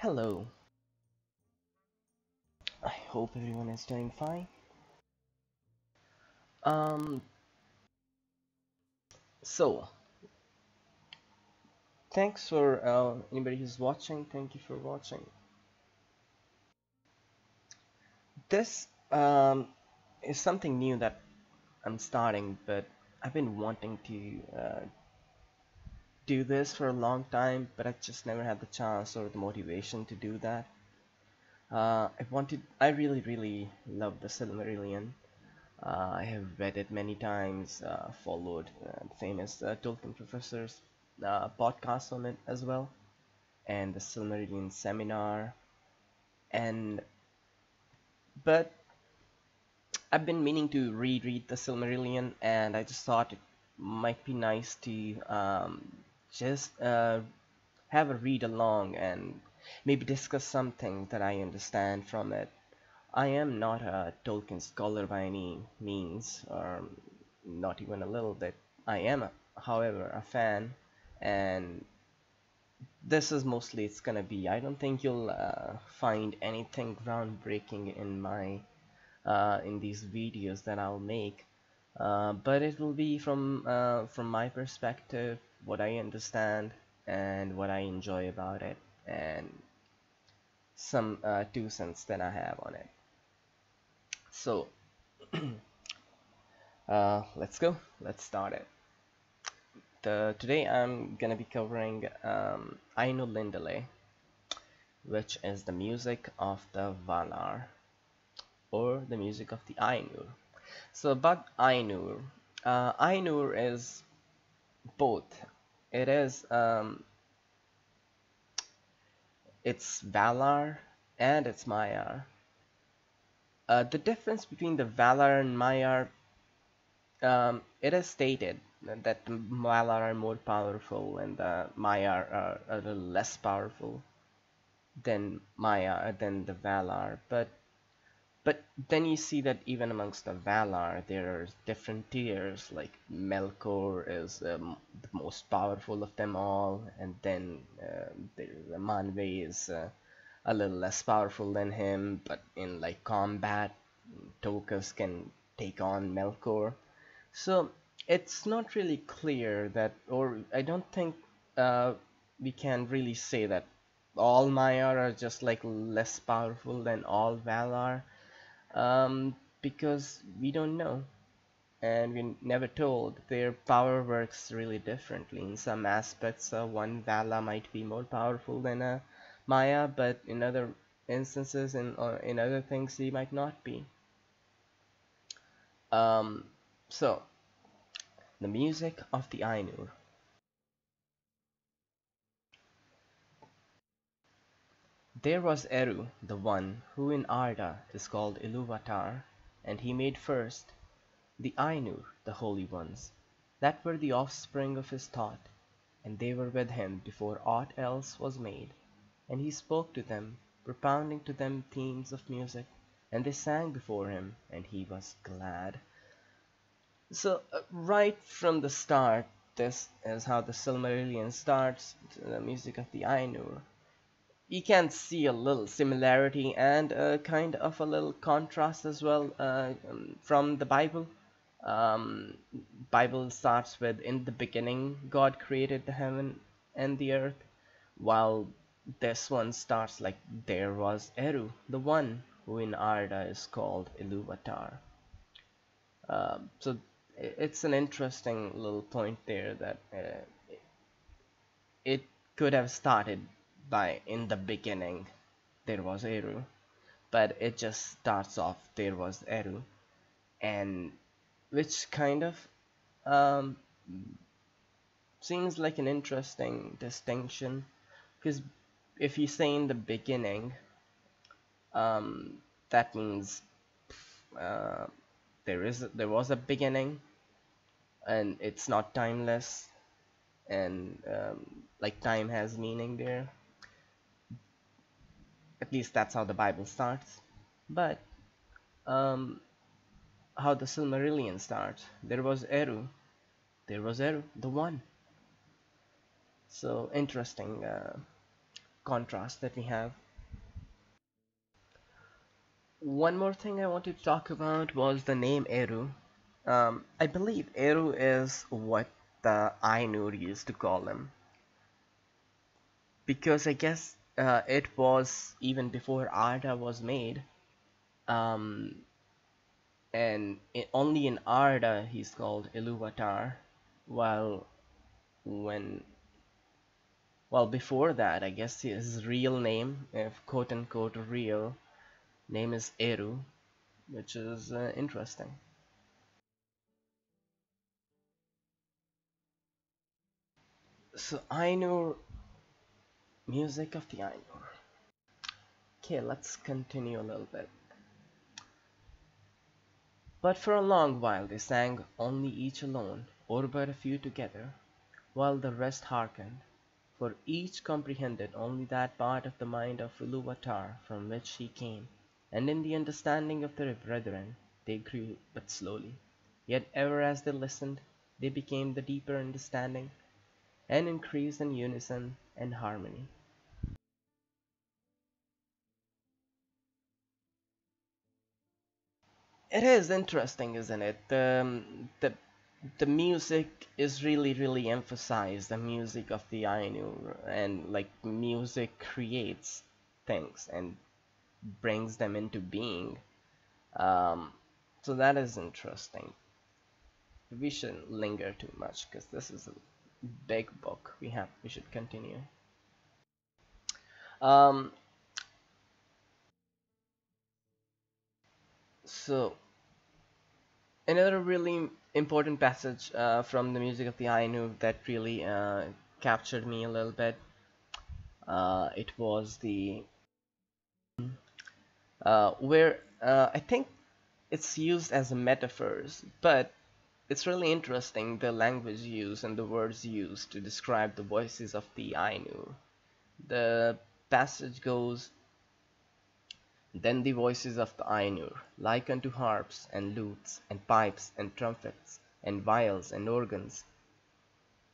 Hello, I hope everyone is doing fine. Um, so thanks for anybody who's watching. Thank you for watching. This is something new that I'm starting, but I've been wanting to do this for a long time, but I just never had the chance or the motivation to do that. I really love the Silmarillion. I have read it many times, followed famous Tolkien professors' podcasts on it as well, and the Silmarillion seminar. And but I've been meaning to reread the Silmarillion, and I just thought it might be nice to just have a read along and maybe discuss something that I understand from it. I am not a Tolkien scholar by any means, or not even a little bit. I am, however, a fan, and this is mostly it's gonna be. I don't think you'll find anything groundbreaking in my in these videos that I'll make, but it will be from my perspective, what I understand and what I enjoy about it, and some 2 cents that I have on it. So let's go. Let's start it. Today I'm gonna be covering Ainulindale, which is the music of the Valar, or the music of the Ainur. So about Ainur, Ainur is both. It is it's Valar and it's Maiar. The difference between the Valar and Maiar, it is stated that the Valar are more powerful and the Maiar are a little less powerful than than the Valar, but then you see that even amongst the Valar there are different tiers, like Melkor is the most powerful of them all, and then the Manwë is a little less powerful than him, but in like combat Tokus can take on Melkor. So it's not really clear that, or I don't think uh, we can really say that all Maiar are just like less powerful than all Valar, because we don't know, and we never told. Their power works really differently. In some aspects, one Vala might be more powerful than a Maya, but in other instances, in other things, he might not be. Um, so the music of the Ainur. There was Eru, the one who in Arda is called Ilúvatar, and he made first the Ainur, the holy ones, that were the offspring of his thought, and they were with him before aught else was made, and he spoke to them, propounding to them themes of music, and they sang before him, and he was glad. So, right from the start, this is how the Silmarillion starts, the music of the Ainur. You can see a little similarity and kind of a little contrast as well from the Bible. Um, Bible starts with in the beginning God created the heaven and the earth, while this one starts like there was Eru, the one who in Arda is called Ilúvatar. So it's an interesting little point there that it could have started by in the beginning there was Eru, but it just starts off there was Eru, and which kind of um, seems like an interesting distinction, because if you say in the beginning, um, that means uh, there was a beginning and it's not timeless, and like time has meaning there. At least that's how the Bible starts. But um, how the Silmarillion starts, there was Eru, the one. So interesting contrast that we have. One more thing I wanted to talk about was the name Eru. I believe Eru is what the Ainur used to call him, because I guess it was even before Arda was made, um, and only in Arda he's called Iluvatar, while when before that I guess his real name, if quote unquote real name, is Eru, which is interesting. So Ainur, music of the Ainur. Okay, let's continue a little bit. But for a long while they sang only each alone, or but a few together, while the rest hearkened, for each comprehended only that part of the mind of Iluvatar from which he came, and in the understanding of their brethren they grew but slowly. Yet ever as they listened, they became the deeper understanding, and increased in unison and harmony. It is interesting, isn't it? The music is really emphasized. The music of the Ainur, and like music creates things and brings them into being. Um, so that is interesting. We shouldn't linger too much because this is a big book. We should continue. Um, so another really important passage from the music of the Ainu that really captured me a little bit. It was the where I think it's used as a metaphors, but it's really interesting the language used and the words used to describe the voices of the Ainu. The passage goes, then the voices of the Ainur, like unto harps and lutes and pipes and trumpets and viols and organs,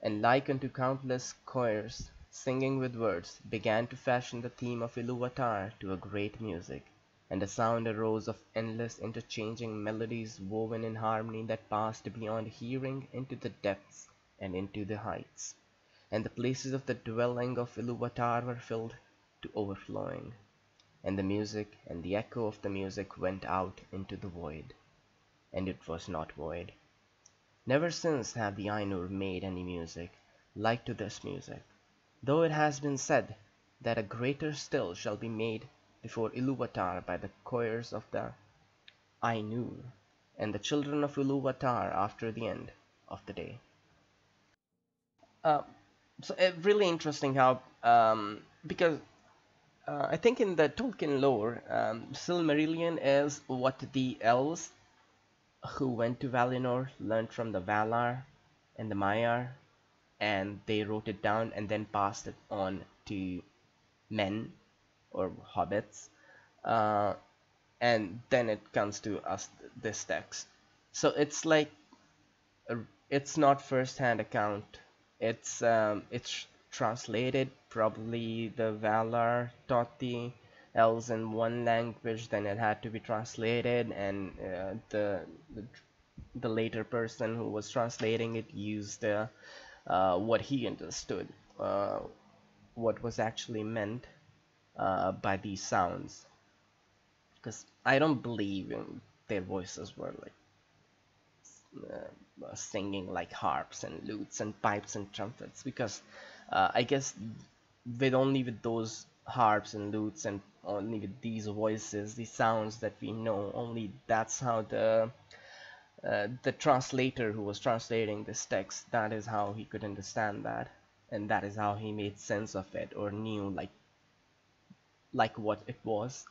and like unto countless choirs, singing with words, began to fashion the theme of Iluvatar to a great music, and a sound arose of endless interchanging melodies woven in harmony that passed beyond hearing into the depths and into the heights, and the places of the dwelling of Iluvatar were filled to overflowing, and the music and the echo of the music went out into the void, and it was not void. Never since have the Ainur made any music like to this music, though it has been said that a greater still shall be made before Iluvatar by the choirs of the Ainur and the children of Iluvatar after the end of the day. Uh, really interesting how because I think in the Tolkien lore, Silmarillion is what the elves who went to Valinor learned from the Valar and the Maiar, and they wrote it down and then passed it on to men or hobbits, uh, and then it comes to us, this text. So it's like it's not first-hand account. It's translated. Probably the Valar taught the elves in one language, then it had to be translated, and the later person who was translating it used what he understood, uh, what was actually meant by these sounds. Because I don't believe in their voices were like singing like harps and lutes and pipes and trumpets, because I guess with those harps and lutes and only with these voices, the sounds that we know, only that's how the translator who was translating this text, that is how he could understand that, and that is how he made sense of it or knew like what it was.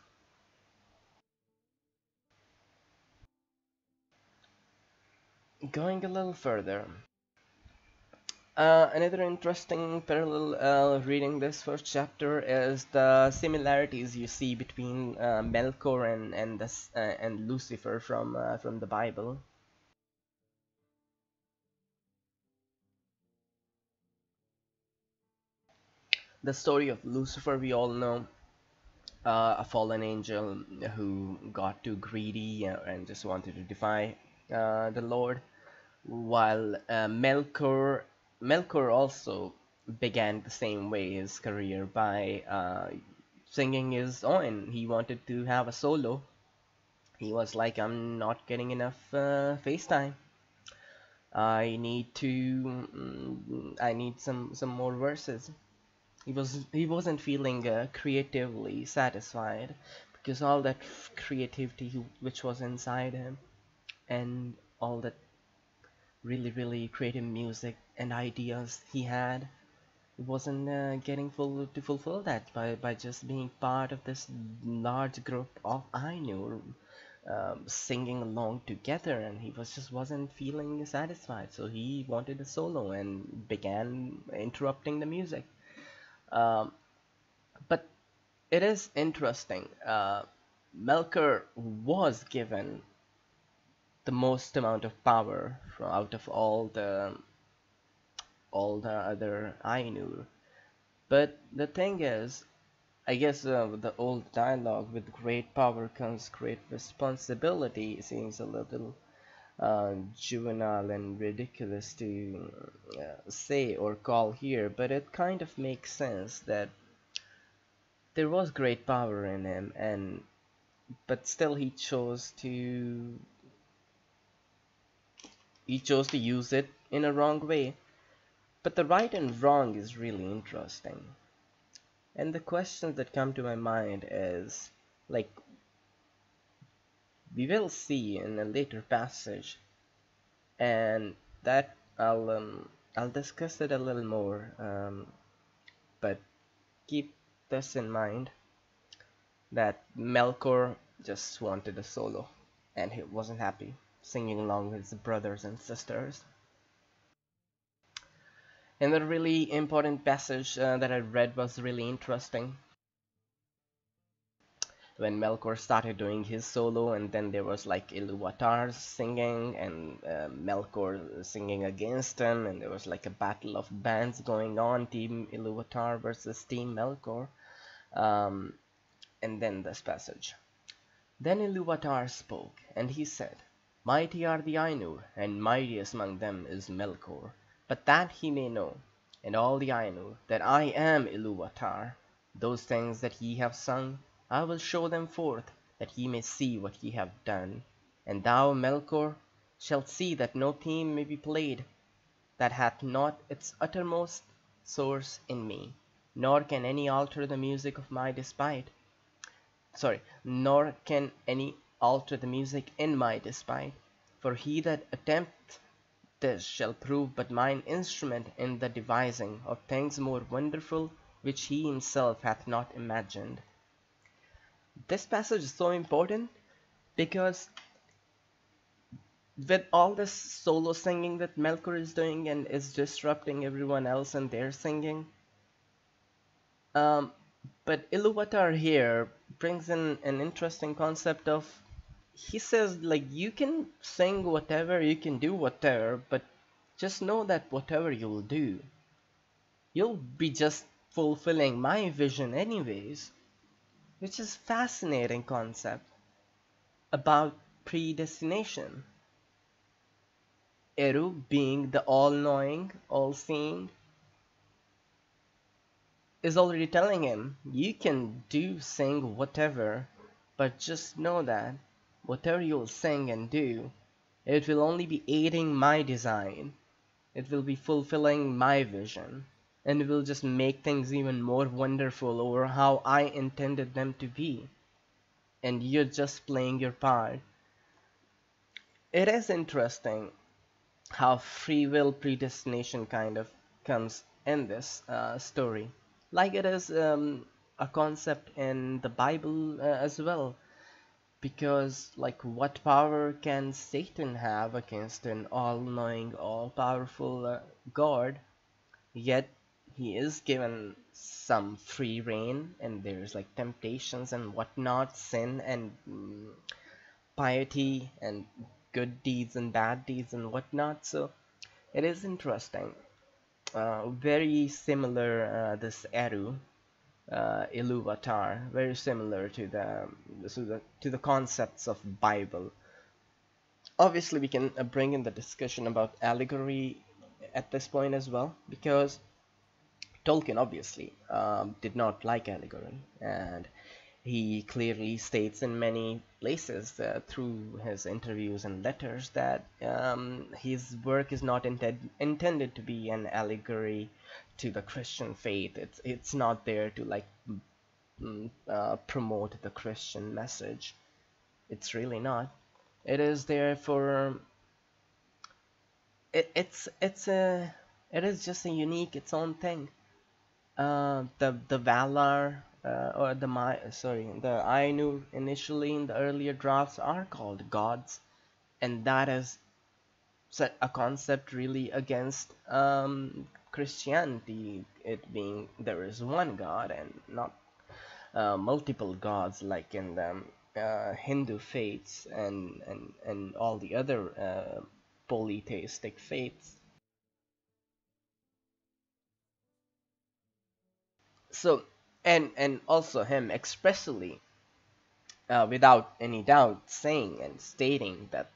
Going a little further, another interesting parallel reading this first chapter is the similarities you see between Melkor and Lucifer from the Bible. The story of Lucifer, we all know, a fallen angel who got too greedy and just wanted to defy the Lord, while Melkor also began the same way his career by singing his own. He wanted to have a solo. He was like, I'm not getting enough FaceTime. I need some more verses. He wasn't feeling creatively satisfied because all that creativity which was inside him, and all that really creative music and ideas he had, wasn't getting to fulfill that by just being part of this large group of Ainur singing along together, and he wasn't feeling satisfied, so he wanted a solo and began interrupting the music. um, but it is interesting. Melkor was given the most amount of power out of all the other Ainur. But the thing is, I guess the old dialogue, with great power comes great responsibility, seems a little juvenile and ridiculous to say or call here, but it kind of makes sense that there was great power in him, and but still he chose to use it in a wrong way. But the right and wrong is really interesting. And the questions that come to my mind is, like, we will see in a later passage, and that I'll discuss it a little more. But keep this in mind, that Melkor just wanted a solo, and he wasn't happy singing along with his brothers and sisters. And the really important passage that I read was really interesting, when Melkor started doing his solo, and then there was like Iluvatar singing, and Melkor singing against him, and there was like a battle of bands going on, Team Iluvatar versus Team Melkor. Um, and then this passage. Then Iluvatar spoke, and he said, Mighty are the Ainur, and mightiest among them is Melkor. But that he may know, and all the Ainur, that I am Iluvatar, those things that ye have sung, I will show them forth, that ye may see what ye have done. And thou, Melkor, shalt see that no theme may be played that hath not its uttermost source in me, nor can any alter the music of my despite. Nor can any alter the music in my despite. For he that attempteth this shall prove but mine instrument in the devising of things more wonderful, which he himself hath not imagined. This passage is so important because with all this solo singing that Melkor is doing and is disrupting everyone else and their singing, um, but Iluvatar here brings in an interesting concept of, he says, like, you can sing whatever, you can do whatever, but just know that whatever you'll do, you'll be just fulfilling my vision anyways, which is fascinating concept about predestination. Eru being the all-knowing, all-seeing, is already telling him, you can sing whatever, but just know that whatever you'll sing and do, it will only be aiding my design. It will be fulfilling my vision, and it will just make things even more wonderful over how I intended them to be. And you're just playing your part. It is interesting how free will predestination kind of comes in this story. Like it is a concept in the Bible as well. Because, like, what power can Satan have against an all knowing, all powerful God? Yet he is given some free reign, and there's like temptations and whatnot, sin and piety, and good deeds and bad deeds and whatnot. So it is interesting. very similar. This Eru, Iluvatar, very similar to the concepts of Bible. Obviously, we can bring in the discussion about allegory at this point as well, because Tolkien obviously did not like allegory, and he clearly states in many places through his interviews and letters that his work is not intended to be an allegory to the Christian faith. It's not there to like promote the Christian message. It's really not. It is there for it's a it is just a unique its own thing. The Valar or the Ainur initially in the earlier drafts are called gods, and that is a concept really against Christianity. It being there is one God and not multiple gods like in the Hindu faiths and all the other polytheistic faiths. So and also him expressly without any doubt saying and stating that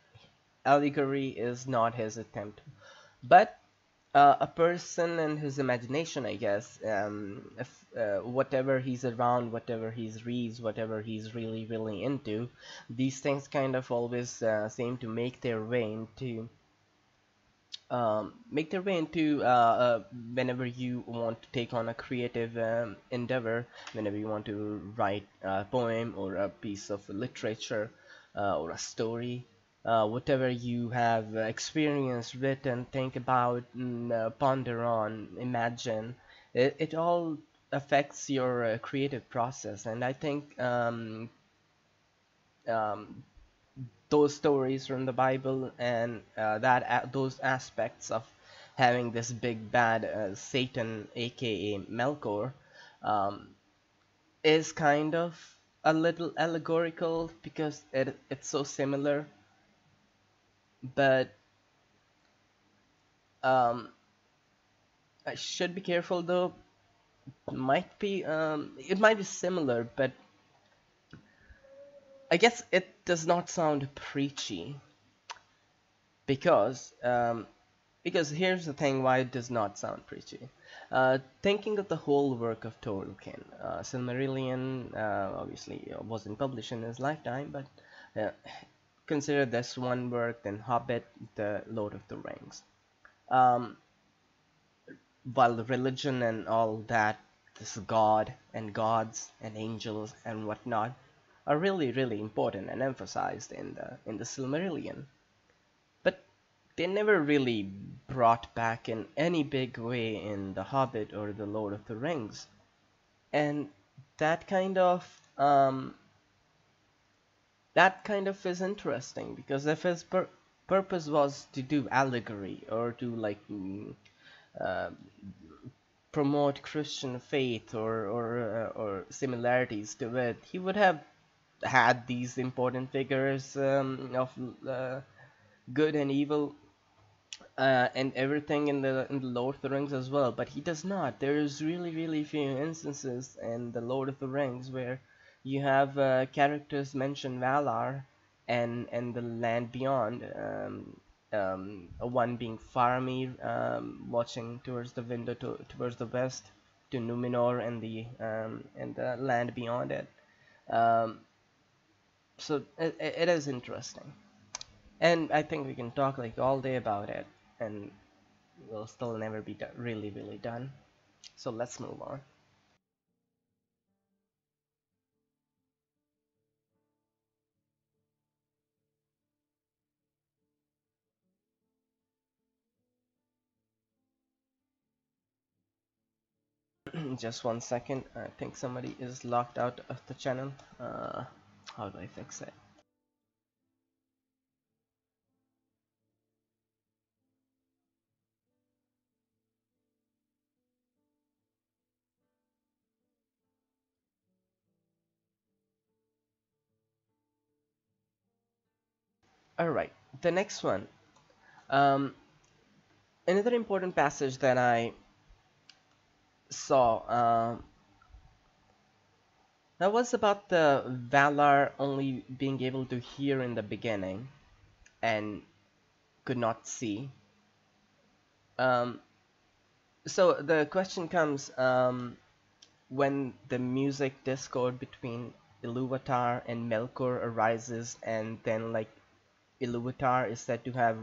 allegory is not his attempt, but a person and his imagination, I guess. If whatever he's around, whatever he's reads, whatever he's really into, these things kind of always seem to make their way into whenever you want to take on a creative endeavor, whenever you want to write a poem or a piece of literature or a story, whatever you have experienced, written, think about, ponder on, imagine, it all affects your creative process. And I think um, those stories from the Bible and those aspects of having this big bad Satan, aka Melkor, um, is kind of a little allegorical because it's so similar. But um, I should be careful though. It might be similar, but I guess it does not sound preachy because here's the thing why it does not sound preachy. Thinking of the whole work of Tolkien, Silmarillion obviously wasn't published in his lifetime, but uh, consider this one work, then Hobbit, The Lord of the Rings. Um, while the religion and all that, this god and gods and angels and whatnot, are really important and emphasized in the Silmarillion. But they never really brought back in any big way in The Hobbit or The Lord of the Rings. And that kind of is interesting because if his purpose was to do allegory or to like uh, promote Christian faith or similarities to it, he would have had these important figures of good and evil and everything in the Lord of the Rings as well, but he does not. There's really few instances in the Lord of the Rings where you have characters mention Valar and the land beyond. One being Faramir, watching towards the window towards the west to Numenor and the land beyond it. Um, so it is interesting, and I think we can talk like all day about it, and will still never be really done. So let's move on. Just 1 second. I think somebody is locked out of the channel. How do I fix it? All right. The next one. Um, Another important passage that I So, that was about the Valar only being able to hear in the beginning and could not see. Um, so the question comes, when the music discord between Ilúvatar and Melkor arises, and then like Ilúvatar is said to have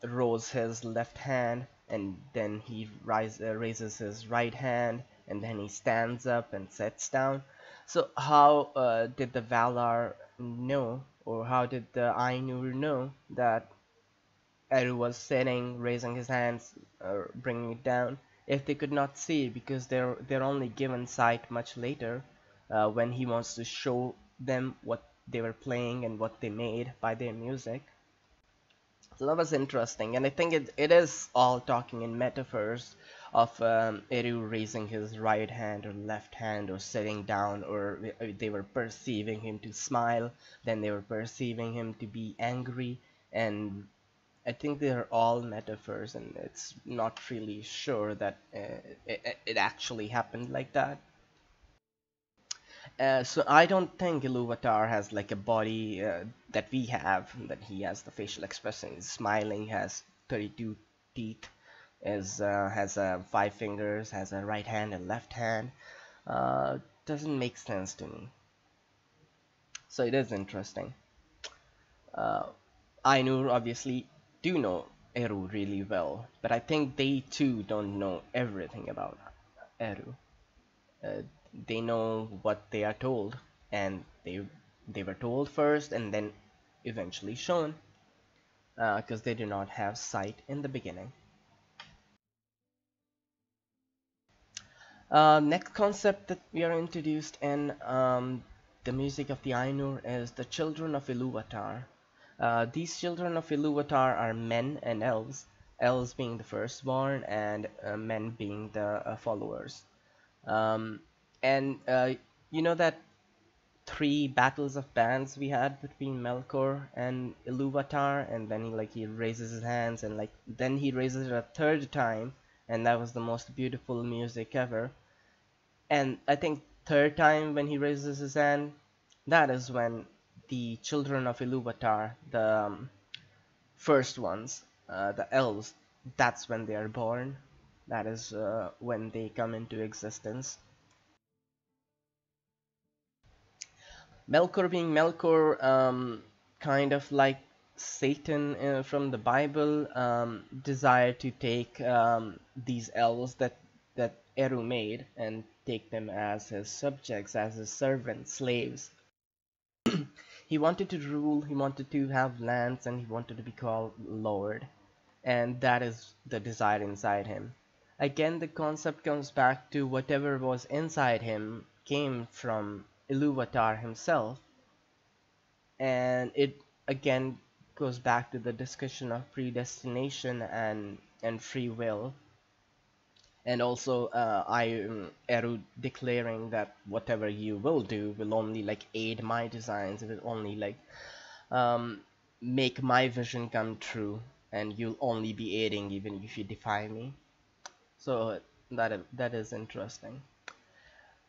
rose his left hand, and then he raises his right hand, and then he stands up and sits down. So how did the Valar know, or how did the Ainur know that Eru was sitting, raising his hands, bringing it down, if they could not see, because they're only given sight much later, when he wants to show them what they were playing and what they made by their music. So that was interesting, and I think it is all talking in metaphors of Eru raising his right hand or left hand, or sitting down, or they were perceiving him to smile, then they were perceiving him to be angry, and I think they're all metaphors, and it's not really sure that it actually happened like that. So I don't think Ilúvatar has like a body that we have, that he has the facial expression, he's smiling, has 32 teeth, has 5 fingers, has a right hand and left hand. Doesn't make sense to me. So it is interesting. Uh, Ainur obviously do know Eru really well, but I think they too don't know everything about Eru. Uh, they know what they are told, and they were told first and then eventually shown, because they do not have sight in the beginning. Next concept that we are introduced in the music of the Ainur is the children of Ilúvatar. These children of Ilúvatar are men and elves, elves being the firstborn and men being the followers. Um, and you know that three battles of bands we had between Melkor and Ilúvatar, and then he raises his hands, and like then he raises it a third time, and that was the most beautiful music ever. And I think third time when he raises his hand, that is when the children of Ilúvatar, the first ones, the elves, that's when they are born. That is when they come into existence. Melkor being Melkor, kind of like Satan from the Bible, desired to take these elves that Eru made and take them as his subjects, as his servants, slaves. He wanted to rule, he wanted to have lands, and he wanted to be called Lord. And that is the desire inside him. Again, the concept comes back to whatever was inside him came from Ilúvatar himself, and it again goes back to the discussion of predestination and free will, and also Eru declaring that whatever you will do will only like aid my designs, it will only like um, make my vision come true, and you'll only be aiding even if you defy me. So that is interesting.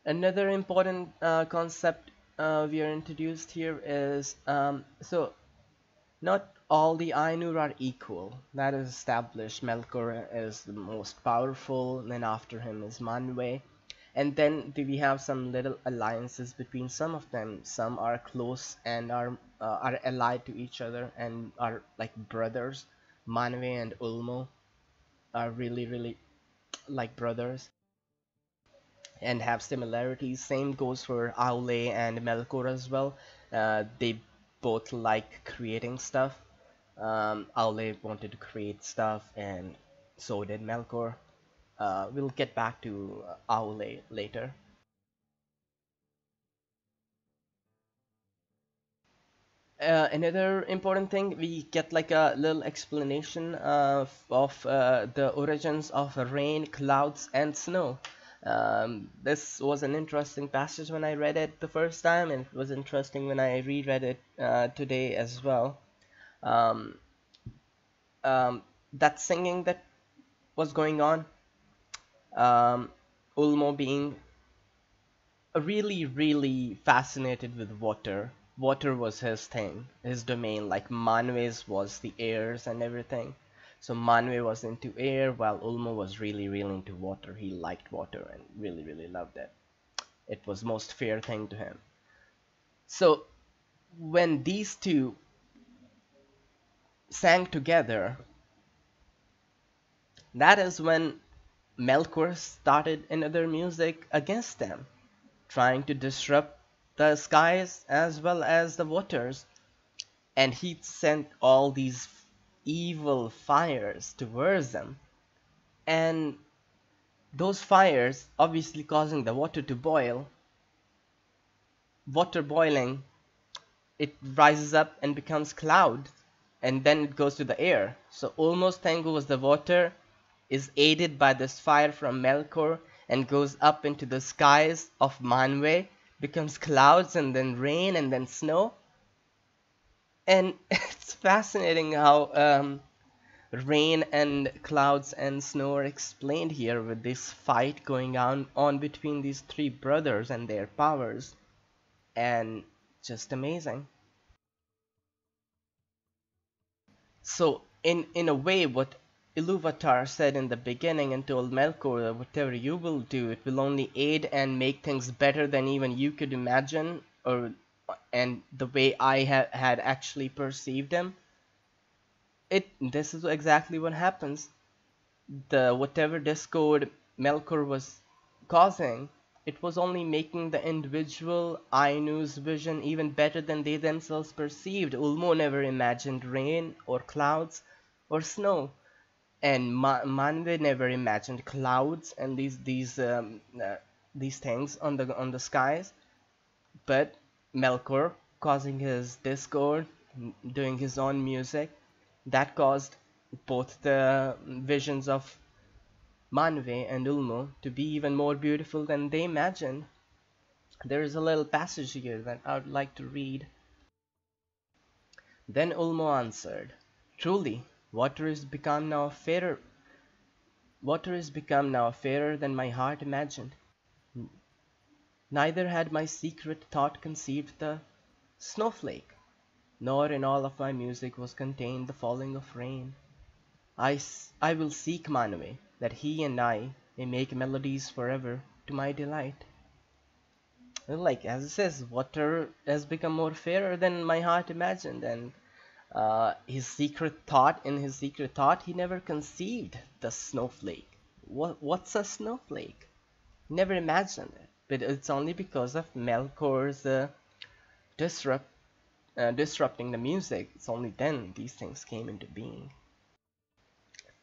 Another important concept we are introduced here is so not all the Ainur are equal. That is established. Melkor is the most powerful, then after him is Manwë. And then we have some little alliances between some of them. Some are close and are allied to each other and are like brothers. Manwë and Ulmo are really like brothers and have similarities. Same goes for Aule and Melkor as well. They both like creating stuff. Aule wanted to create stuff, and so did Melkor. We'll get back to Aule later. Another important thing, we get like a little explanation of the origins of rain, clouds, and snow. This was an interesting passage when I read it the first time, and it was interesting when I reread it today as well. Um, that singing that was going on, Um, Ulmo being really, really fascinated with water. Water was his thing, his domain. Like Manwe's was the airs and everything. So Manwe was into air, while Ulmo was really, really into water. He liked water and really, really loved it. It was most fair thing to him. So when these two sang together, that is when Melkor started another music against them, trying to disrupt the skies as well as the waters. And he sent all these evil fires towards them. And those fires, obviously causing the water to boil, water boiling, it rises up and becomes cloud, and then it goes to the air. So almost Tengu was the water, is aided by this fire from Melkor, and goes up into the skies of Manwë, becomes clouds and then rain and then snow. And it's fascinating how rain and clouds and snow are explained here with this fight going on between these three brothers and their powers. And just amazing. So in a way, what Iluvatar said in the beginning and told Melkor that whatever you will do, it will only aid and make things better than even you could imagine, or and the way I had actually perceived him. This is exactly what happens. The whatever discord Melkor was causing, it was only making the individual Ainu's vision even better than they themselves perceived. Ulmo never imagined rain or clouds or snow, and Manwe never imagined clouds and these things on the skies. But Melkor, causing his discord, doing his own music, that caused both the visions of Manwe and Ulmo to be even more beautiful than they imagined. There is a little passage here that I would like to read. Then Ulmo answered, "Truly, water is become now fairer than my heart imagined. Neither had my secret thought conceived the snowflake, nor in all of my music was contained the falling of rain. I will seek Manwe, that he and I may make melodies forever to my delight." Like as it says, water has become more fairer than my heart imagined, and in his secret thought, he never conceived the snowflake. What's a snowflake? Never imagined it. But it's only because of Melkor's disrupt, disrupting the music. It's only then these things came into being.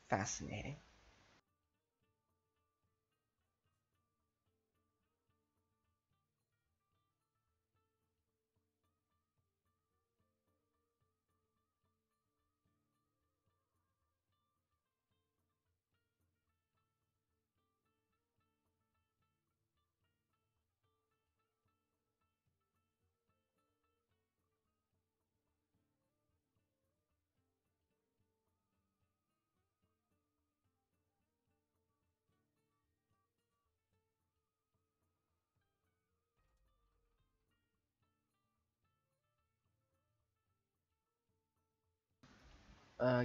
Fascinating.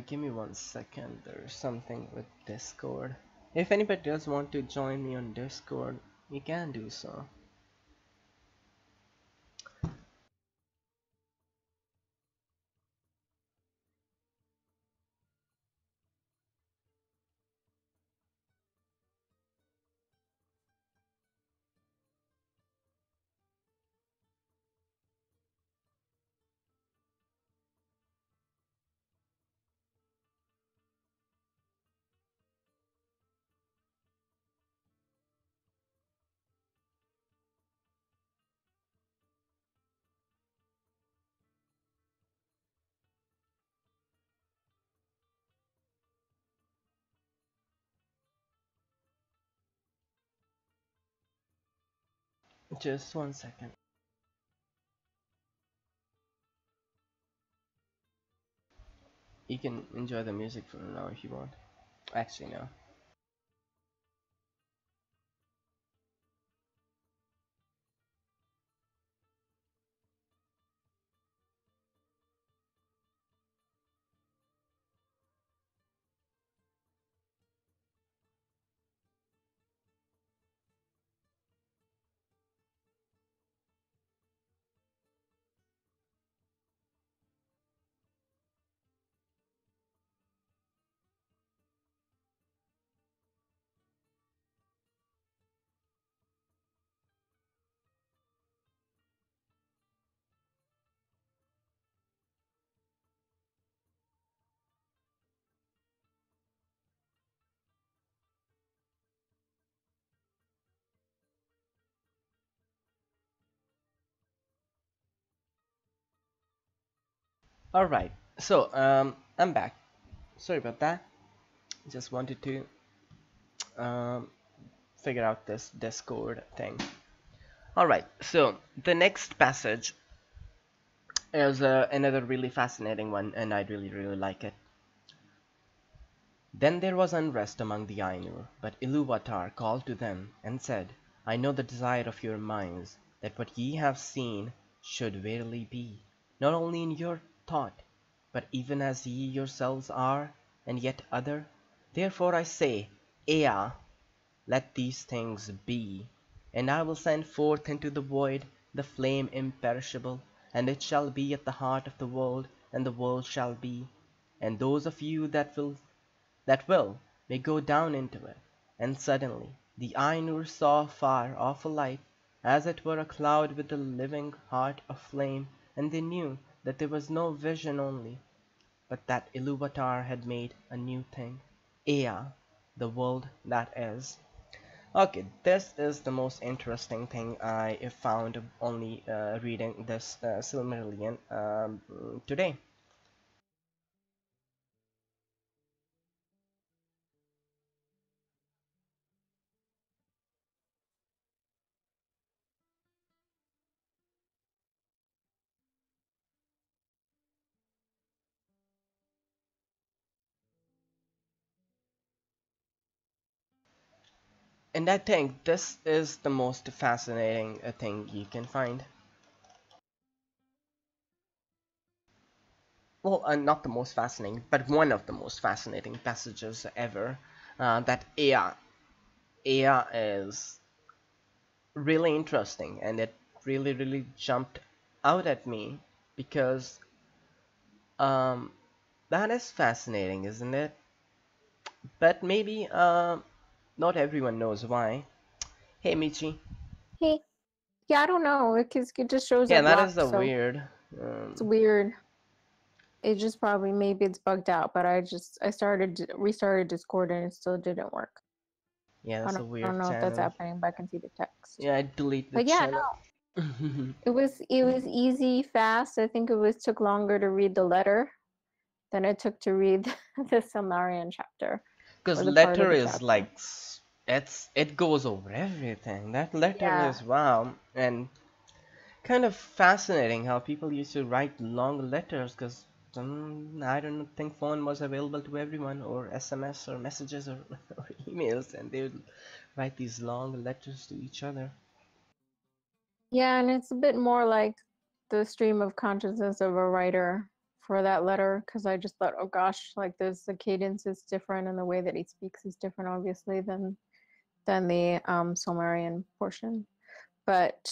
Give me 1 second. There's something with Discord. If anybody does want to join me on Discord, you can do so. Just 1 second. You can enjoy the music for now if you want. Actually, no. All right. So, I'm back. Sorry about that. Just wanted to um, figure out this Discord thing. All right. So the next passage is another really fascinating one, and I really, really like it. Then there was unrest among the Ainur, but Ilúvatar called to them and said, I know the desire of your minds, that what ye have seen should verily be, not only in your thought, but even as ye yourselves are, and yet other. Therefore I say, Ea, let these things be, and I will send forth into the void the flame imperishable, and it shall be at the heart of the world, and the world shall be, and those of you that will may go down into it. And suddenly the Ainur saw far off a light, as it were a cloud with the living heart of flame, and they knew that there was no vision only, but that Ilúvatar had made a new thing. Ea, the world that is. Okay, this is the most interesting thing I have found only reading this Silmarillion today. And I think this is the most fascinating thing you can find. Well, not the most fascinating, but one of the most fascinating passages ever. That Ea is really interesting, and it really, really jumped out at me because um, that is fascinating, isn't it? But maybe not everyone knows why. Hey, Michi. Hey, yeah, I don't know. It just shows Yeah, up that is locked, a so weird. it's weird. It just probably maybe it's bugged out, but I restarted Discord and it still didn't work. Yeah, I that's a don't weird know if that's channel. happening, but I can see the text. Yeah, I delete the But yeah, channel. no, it was easy, fast. I think it was took longer to read the letter than it took to read the Silmarillion chapter Because or the part of letter the is like chapter. it goes over everything. That letter Yeah, is wow, and kind of fascinating how people used to write long letters because I don't think phone was available to everyone, or SMS or messages, or, or emails, and they would write these long letters to each other. yeah, and it's a bit more like the stream of consciousness of a writer for that letter because I just thought, oh gosh, like there's the cadence is different and the way that he speaks is different, obviously, than the Silmarillion portion. But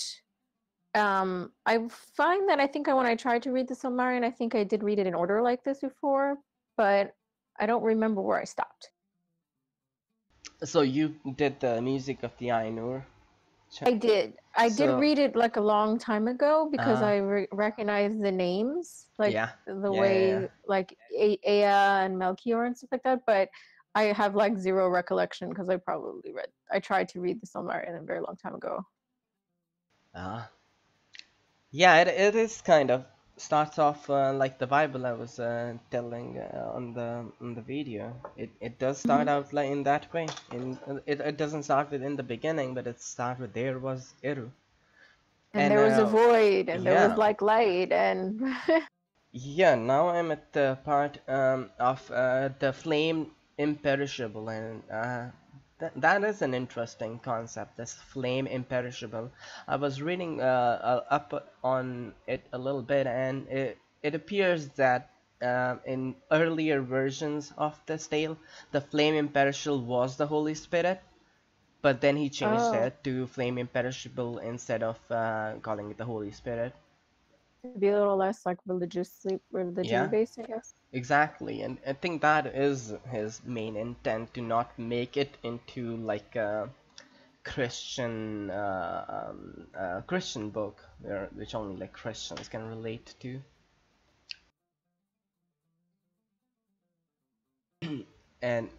I find that I think when I tried to read the Silmarillion, I think I did read it in order like this before, but I don't remember where I stopped. So you did the music of the Ainur. I did. I did So, read it like a long time ago because uh, I recognize the names, like yeah, the yeah. way like Ea and Melchior and stuff like that. But I have like zero recollection because I tried to read the Silmarillion a very long time ago. Uh, yeah, it is kind of starts off like the Bible I was telling on the video. It does start Mhm. out like in that way. It doesn't start with in the beginning, but it starts with there was Eru. And And there was a void, and there was yeah, like light, and yeah, now I'm at the part of the flame imperishable, and that is an interesting concept. This flame imperishable. I was reading up on it a little bit, and it appears that in earlier versions of this tale, the flame imperishable was the Holy Spirit, but then he changed oh, it to flame imperishable instead of calling it the Holy Spirit. to be a little less like religiously Yeah. based, I guess. Exactly, and I think that is his main intent, to not make it into like a Christian book which only like Christians can relate to. And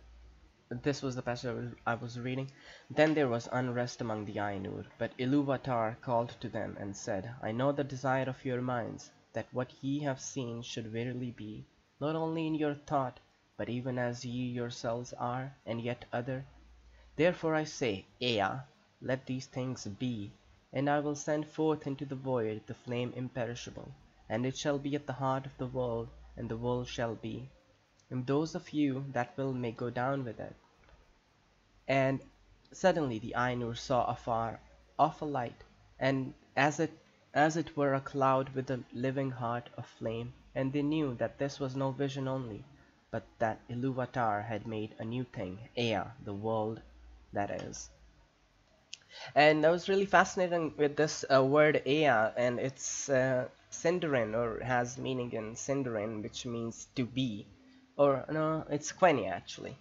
this was the passage I was reading. Then there was unrest among the Ainur, but Ilúvatar called to them and said, I know the desire of your minds, that what ye have seen should verily be, not only in your thought, but even as ye yourselves are, and yet other. Therefore I say, Ea, let these things be, and I will send forth into the void the flame imperishable, and it shall be at the heart of the world, and the world shall be, and those of you that will may go down with it. And suddenly the Ainur saw afar off a light, and as it were a cloud with a living heart of flame, and they knew that this was no vision only, but that Iluvatar had made a new thing, Ea, the world that is. And I was really fascinated with this word Ea, and it's Sindarin, or has meaning in Sindarin, which means to be, or no, it's Quenya actually.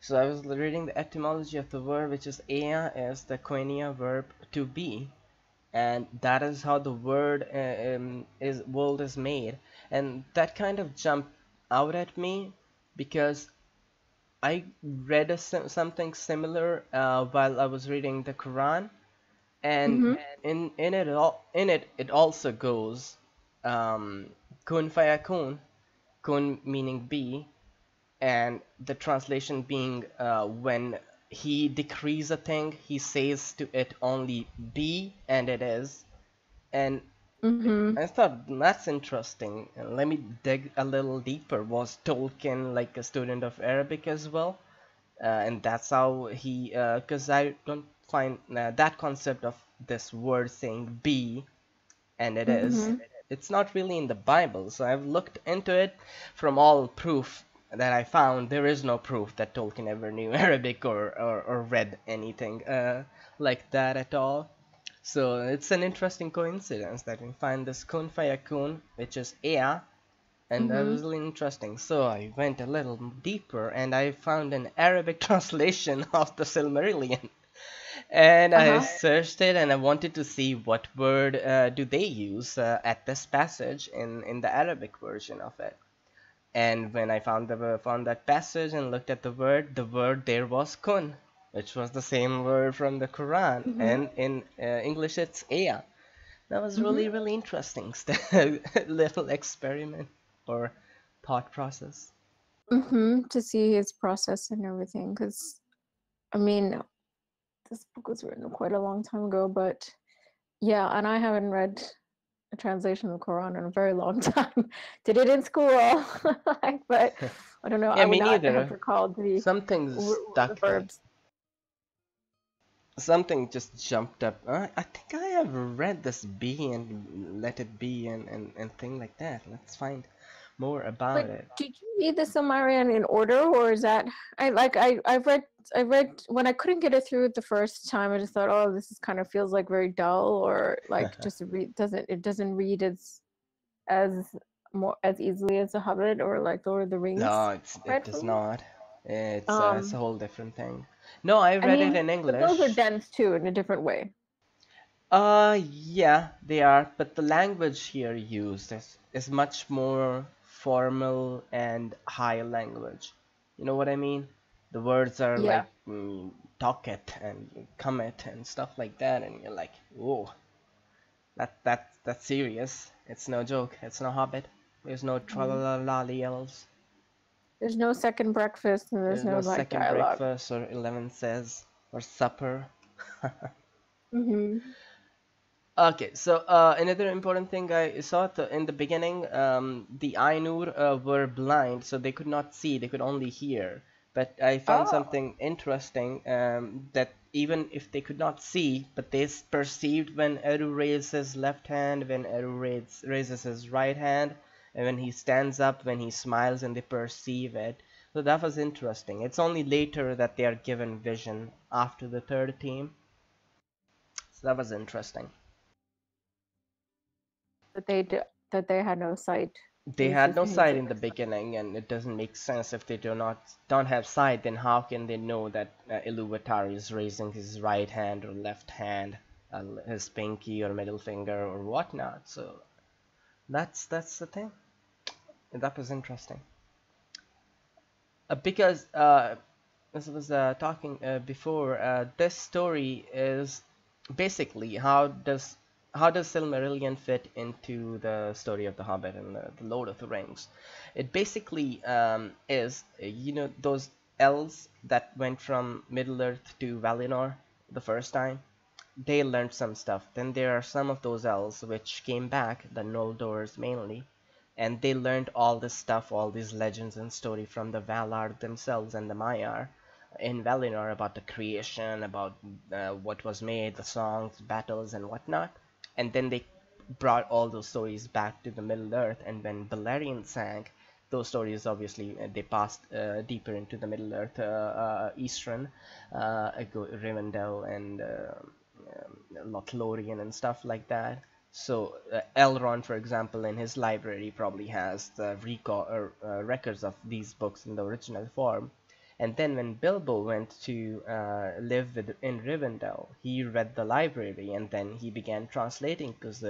So I was reading the etymology of the word, which is Ea is the Quenya verb to be, and that is how the word is world is made, and that kind of jumped out at me because I read something similar while I was reading the Quran, and Mm-hmm. in it also goes um, kun fayakun, kun meaning be, and the translation being when he decrees a thing, he says to it only be, and it is. And Mm-hmm. I thought that's interesting. Let me dig a little deeper. Was Tolkien like a student of Arabic as well? And that's how he, because I don't find that concept of this word saying be and it is. Mm-hmm. It's not really in the Bible, so I've looked into it. From all proof that I found, there is no proof that Tolkien ever knew Arabic or read anything like that at all. So it's an interesting coincidence that we find this kun fayakun, which is Ea, and that Mm-hmm. was really interesting. So I went a little deeper and I found an Arabic translation of the Silmarillion. And I Uh-huh. searched it and I wanted to see what word do they use at this passage in the Arabic version of it. And when I found that passage and looked at the word there was kun, which was the same word from the Quran, Mm-hmm. and in English it's aya. That was Mm-hmm. really really interesting little experiment or thought process. Mm-hmm. To see his process and everything, because I mean, this book was written quite a long time ago, but yeah, and I haven't read a translation of the Quran in a very long time. Did it in school, but I don't know. Yeah, I would me not have neither. recalled Something the stuck. verbs. Something just jumped up. I think I have read this be and let it be and thing like that. Let's find more But about it. did you read the Silmarillion in order, or is that I read when I couldn't get it through the first time. I just thought, oh, this is kind of feels like very dull, or like just read doesn't read as more as easily as The Hobbit or like Lord of the Rings No, it read for does me. not. It's a Um, whole different thing. No, I I read it mean, in but those are English. dense too in a different way. Yeah, they are, but the language here used is much more formal and high language. You know what I mean? The words are Yeah. like talk it and come it and stuff like that, and you're like, whoa, that's serious. It's no joke. It's no Hobbit. There's no Mhm. tralalali else. There's no second breakfast and there's There's no no like second dialogue. breakfast or 11 says or supper. Mm-hmm. Okay, so another important thing I saw in the beginning, the Ainur were blind, so they could not see, they could only hear. But I found Oh. something interesting that even if they could not see, but they perceived when Eru raises his left hand, when Eru raises his right hand, and when he stands up, when he smiles, and they perceive it. So that was interesting. It's only later that they are given vision after the third team. So that was interesting. That they do, that they had no sight. It They was had just no his sight in the inner sight. beginning, and it doesn't make sense if they don't have sight. Then how can they know that Iluvatar is raising his right hand or left hand, his pinky or middle finger or whatnot? So that's the thing. That was interesting. Because as I was talking before, this story is basically how does how does Silmarillion fit into the story of The Hobbit and the Lord of the Rings? It basically is, those elves that went from Middle Earth to Valinor the first time. They learned some stuff. Then there are some of those elves which came back, the Noldors mainly, and they learned all this stuff, all these legends and story from the Valar themselves and the Maiar in Valinor about the creation, about what was made, the songs, battles, and whatnot. And then they brought all those stories back to the Middle Earth. And when Beleriand sank, those stories obviously they passed deeper into the Middle Earth, Eastern, Rivendell and Lothlorien and stuff like that. So Elrond, for example, in his library probably has the records of these books in the original form. And then when Bilbo went to live in Rivendell, he read the library and then he began translating because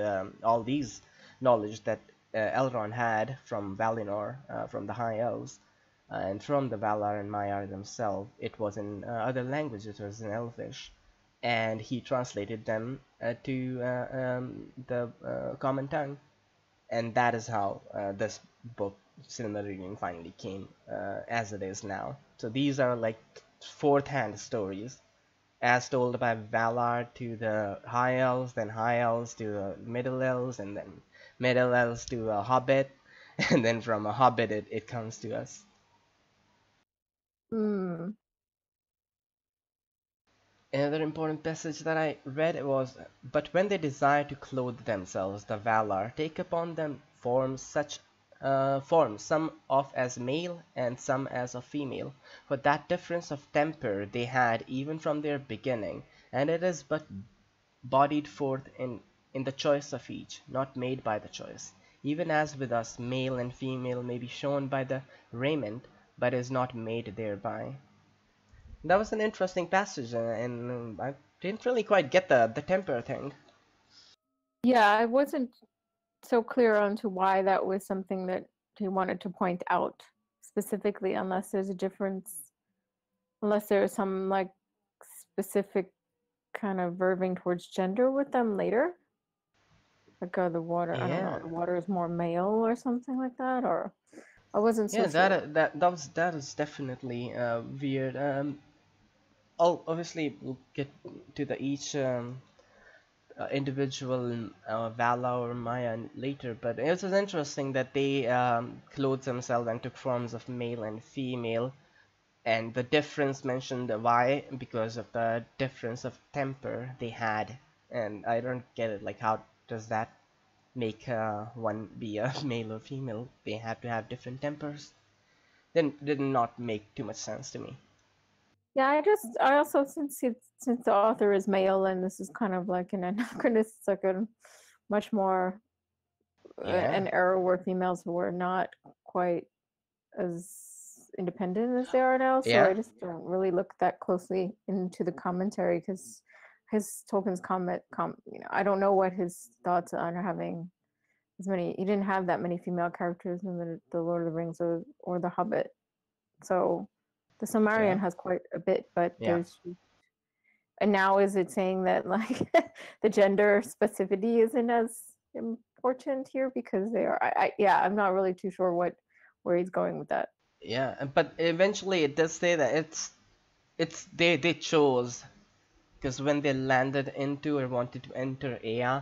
all these knowledge that Elrond had from Valinor, from the High Elves, and from the Valar and Maiar themselves, it was in other languages, it was in Elvish, and he translated them to the common tongue, and that is how this book Silmarillion finally came as it is now. So these are like fourth-hand stories, as told by Valar to the High Elves, then High Elves to the Middle Elves, and then Middle Elves to a Hobbit, and then from a Hobbit it comes to us. Hmm. Another important passage that I read was, "But when they desire to clothe themselves, the Valar take upon them forms, some of as male and some as of female, for that difference of temper they had even from their beginning, and it is but bodied forth in the choice of each, not made by the choice. Even as with us male and female may be shown by the raiment, but is not made thereby." That was an interesting passage, and I didn't really quite get the temper thing. Yeah, I wasn't so clear on to why that was something that he wanted to point out specifically, unless there's a difference, unless there's some like specific kind of verbing towards gender with them later. Like the water, I don't know, Yeah, the water is more male or something like that, or I wasn't so yeah, sure. that is definitely weird. Obviously we'll get to the each individual Vala or Maya later, but it was interesting that they clothed themselves and took forms of male and female, and the difference mentioned why, because of the difference of temper they had, and I don't get it. Like, how does that make one be a male or female? They have to have different tempers. Then did not make too much sense to me. Yeah, I also since the author is male and this is kind of like an anachronistic, it's like a much more Yeah, an era where females were not quite as independent as they are now. So yeah, I just don't really look that closely into the commentary because his Tolkien's I don't know what his thoughts on having as many. He didn't have that many female characters in the Lord of the Rings or the Hobbit. So the yeah, Silmarillion has quite a bit, but yeah. there's and now is it saying that like the gender specificity isn't as important here because they are yeah, I'm not really too sure what where he's going with that. Yeah, but eventually it does say that it's they chose, because when they landed into or wanted to enter Ea,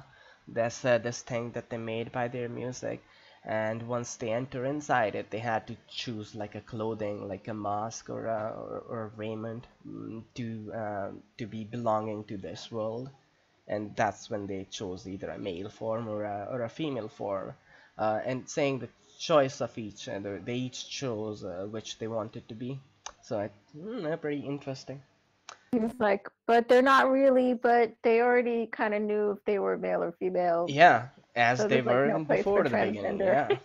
there's this thing that they made by their music, and once they enter inside it, they had to choose like a clothing, like a mask or a raiment, to be belonging to this world, and that's when they chose either a male form or a female form, and saying the choice of each, and they each chose which they wanted to be. So pretty interesting. He was like, but they're not really, but they already kind of knew if they were male or female. Yeah, as So they there's like were no in place for before the beginning. transgender.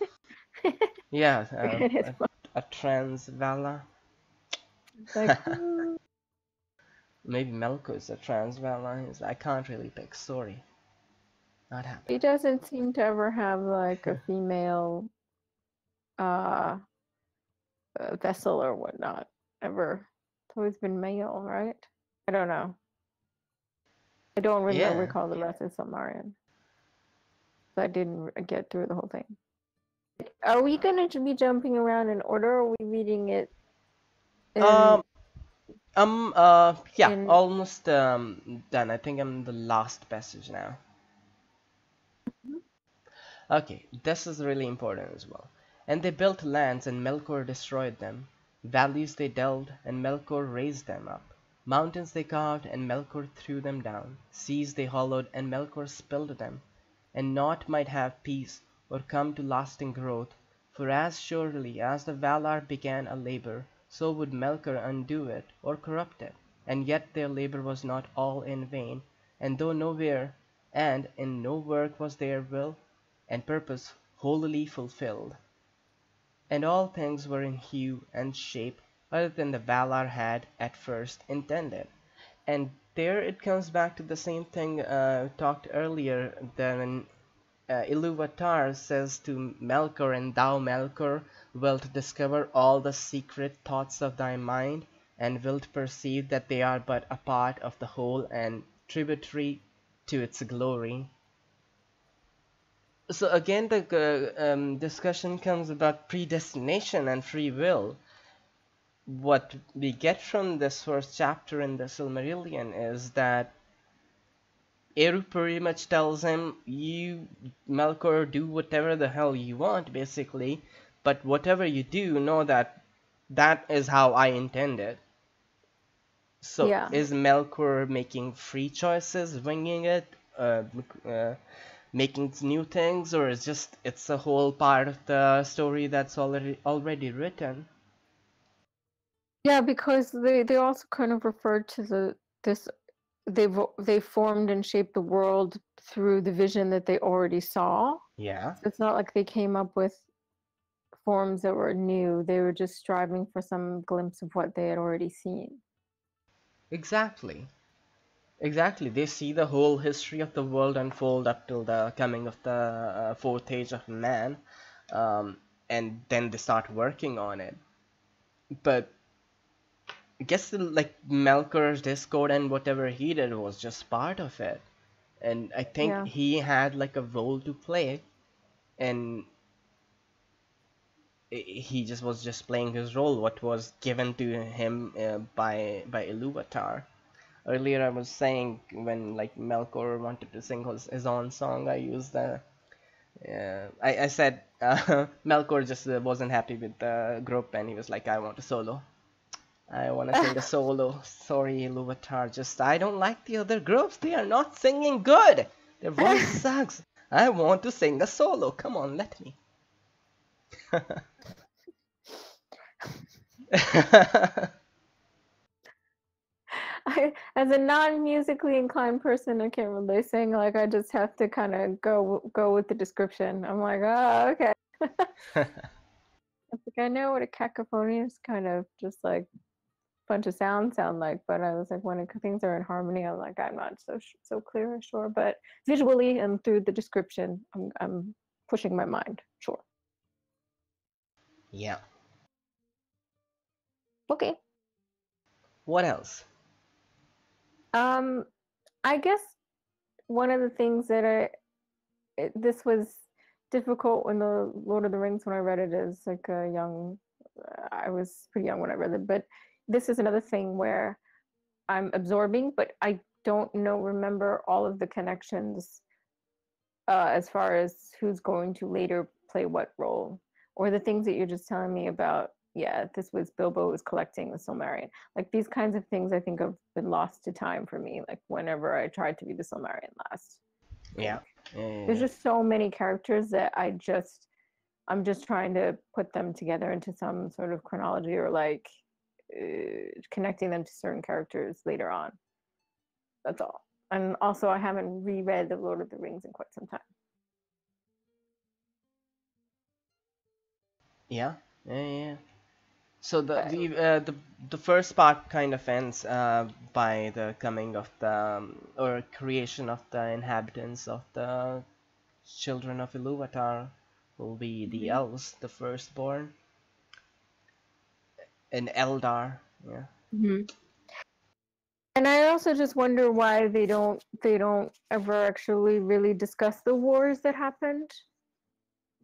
Yeah, yeah, And it's a trans Vala. like, Maybe Melko is a trans Vala. I can't really pick. Sorry, not he happening. doesn't seem to ever have like a female uh vessel or whatnot ever. It's always been male, right? I don't know. I don't Yeah, recall the rest of Samarian. So I didn't get through the whole thing. Are we going to be jumping around in order, or are we reading it in Um, yeah, in almost done. I think I'm the last passage now. Okay, this is really important as well. And they built lands, and Melkor destroyed them. Valleys they delved, and Melkor raised them up. Mountains they carved, and Melkor threw them down. Seas they hollowed, and Melkor spilled them. And naught might have peace, or come to lasting growth, for as surely as the Valar began a labour, so would Melkor undo it, or corrupt it. And yet their labour was not all in vain, and though nowhere and in no work was their will and purpose holily fulfilled, and all things were in hue and shape other than the Valar had at first intended. And there it comes back to the same thing talked earlier when Ilúvatar says to Melkor, and thou, Melkor, wilt discover all the secret thoughts of thy mind, and wilt perceive that they are but a part of the whole and tributary to its glory. So again, the discussion comes about predestination and free will. What we get from this first chapter in the Silmarillion is that Eru pretty much tells him, "You, Melkor, do whatever the hell you want, basically, but whatever you do, know that that is how I intended." So yeah. is Melkor making free choices, winging it, uh, making new things, or is just it's a whole part of the story that's already written? Yeah, because they also kind of referred to this they formed and shaped the world through the vision that they already saw. Yeah, So it's not like they came up with forms that were new. They were just striving for some glimpse of what they had already seen. exactly. Exactly. They see the whole history of the world unfold up till the coming of the fourth age of man, um, and then they start working on it. But I guess like Melkor's Discord and whatever he did was just part of it, and I think Yeah. he had like a role to play, and he just was just playing his role, what was given to him by Ilúvatar. Earlier, I was saying when like Melkor wanted to sing his own song, I used the I said Melkor just wasn't happy with the group, and he was like, "I want a solo. I want to sing a solo. Sorry, Ilúvatar, just I don't like the other groups. They are not singing good. Their voice sucks. I want to sing a solo. Come on, let me." As a non-musically inclined person, I can't really sing. Like I just have to kind of go with the description. I'm like, oh, okay. It's like I know what a cacophonious kind of just like bunch of sounds sound like, but I was like, when things are in harmony, I'm like, I'm not so clear or sure, but visually and through the description, I'm pushing my mind. Sure. Yeah. Okay. What else? Um, I guess one of the things that this was difficult when the Lord of the Rings when I read it as like a young, I was pretty young when I read it, but this is another thing where I'm absorbing, but I don't remember all of the connections as far as who's going to later play what role, or the things that you're just telling me about. Yeah, this was Bilbo was collecting the Silmarillion. Like these kinds of things, I think have been lost to time for me. Like whenever I tried to read the Silmarillion last, Yeah. like there's Yeah. just so many characters that I'm just trying to put them together into some sort of chronology or like connecting them to certain characters later on. That's all. And also, I haven't reread The Lord of the Rings in quite some time. Yeah. Yeah. Yeah. So But the first part kind of ends by the coming of the or creation of the inhabitants of the children of Ilúvatar, who will be the mm-hmm. elves, the firstborn, and Eldar. Yeah. Mm-hmm. And I also just wonder why they don't ever actually really discuss the wars that happened.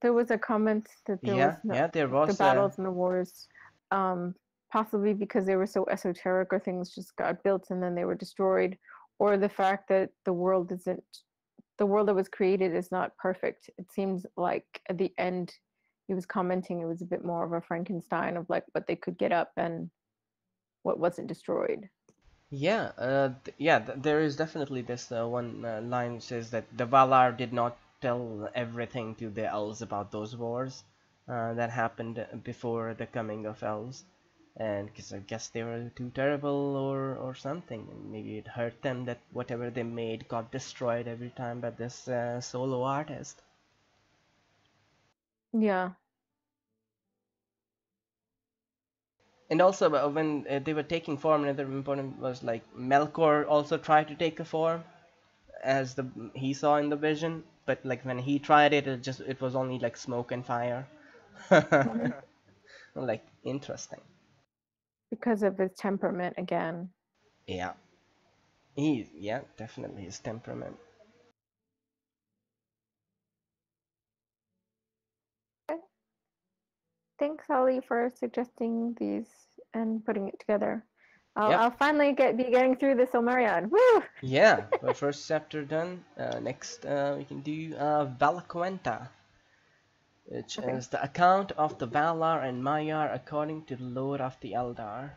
There was a comment that there Yeah, was no yeah, there the was battles and the wars, um, possibly because they were so esoteric or things just got built and then they were destroyed, or the fact that the world that was created is not perfect. It seems like at the end he was commenting it was a bit more of a Frankenstein of like what they could get up and what wasn't destroyed. yeah, there is definitely this one line which says that the Valar did not tell everything to the elves about those wars that happened before the coming of elves, and because I guess they were too terrible or something, and maybe it hurt them that whatever they made got destroyed every time by this solo artist. Yeah. And also, when they were taking form, another important was like Melkor also tried to take a form as the he saw in the vision, but like when he tried it, it was only like smoke and fire. Mhm. Like interesting. Because of his temperament again. Yeah, yeah, definitely his temperament. Okay. Thanks, Holly, for suggesting these and putting it together. Yep. I'll finally be getting through the Silmarillion. Woo! Yeah, our first chapter done. Next, we can do Valaquenta, which Okay. is the account of the Valar and Maiar according to the lore of the Eldar.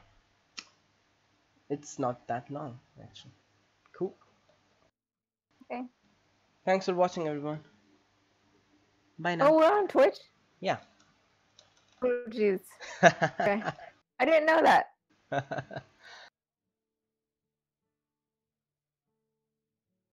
It's not that long, actually. Cool. Okay. Thanks for watching, everyone. Bye Oh, now. we're on Twitch? Yeah. Oh, jeez. Okay. I didn't know that.